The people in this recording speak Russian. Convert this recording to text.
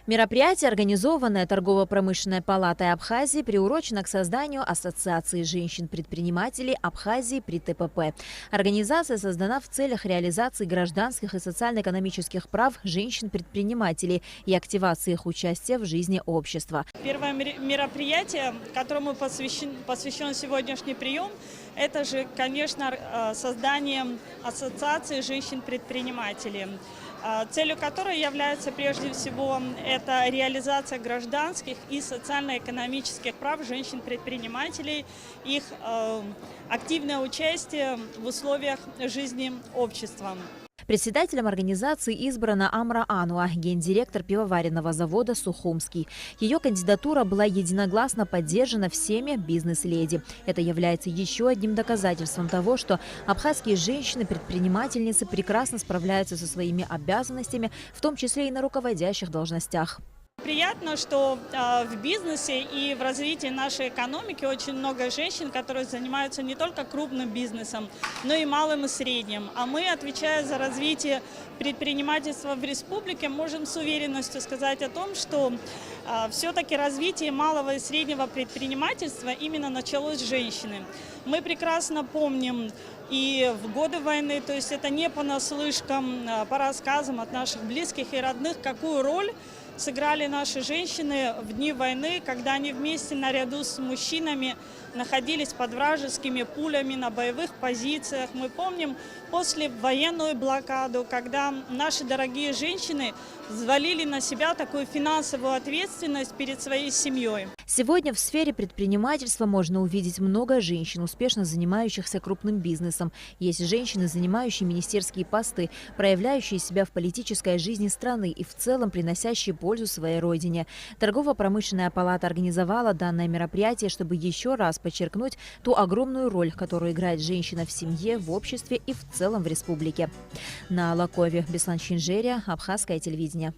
Мероприятие, организованное Торгово-промышленной палатой Абхазии, приурочено к созданию Ассоциации женщин-предпринимателей Абхазии при ТПП. Организация создана в целях реализации гражданских и социально-экономических прав женщин-предпринимателей и активации их участия в жизни общества. Первое мероприятие, которому посвящен сегодняшний прием, это же, конечно, создание Ассоциации женщин-предпринимателей, целью которой является прежде всего это реализация гражданских и социально-экономических прав женщин-предпринимателей, их активное участие в условиях жизни общества. Председателем организации избрана Амра Ануа, гендиректор пивоваренного завода «Сухумский». Ее кандидатура была единогласно поддержана всеми бизнес-леди. Это является еще одним доказательством того, что абхазские женщины-предпринимательницы прекрасно справляются со своими обязанностями, в том числе и на руководящих должностях. Приятно, что в бизнесе и в развитии нашей экономики очень много женщин, которые занимаются не только крупным бизнесом, но и малым и средним. А мы, отвечая за развитие предпринимательства в республике, можем с уверенностью сказать о том, что все-таки развитие малого и среднего предпринимательства именно началось с женщины. Мы прекрасно помним и в годы войны, то есть это не понаслышкам, по рассказам от наших близких и родных, какую роль сыграли наши женщины в дни войны, когда они вместе наряду с мужчинами находились под вражескими пулями на боевых позициях. Мы помним послевоенную блокаду, когда наши дорогие женщины взвалили на себя такую финансовую ответственность перед своей семьей. Сегодня в сфере предпринимательства можно увидеть много женщин, успешно занимающихся крупным бизнесом. Есть женщины, занимающие министерские посты, проявляющие себя в политической жизни страны и в целом приносящие пользу своей родине. Торгово-промышленная палата организовала данное мероприятие, чтобы еще раз подчеркнуть ту огромную роль, которую играет женщина в семье, в обществе и в целом в республике. На Лакове, Беслан Чинжерия, Абхазское телевидение.